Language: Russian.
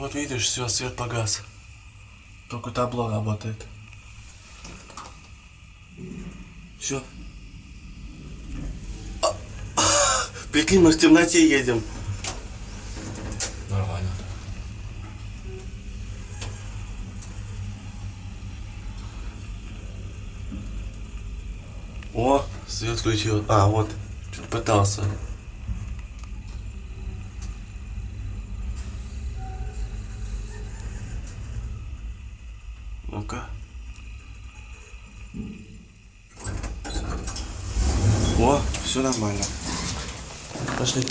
Вот видишь, все, свет погас. Только табло работает. Все. Прикинь, мы в темноте едем. Нормально. О, свет включил. А, вот. Что-то пытался. Ну-ка. О, все нормально. Пошли.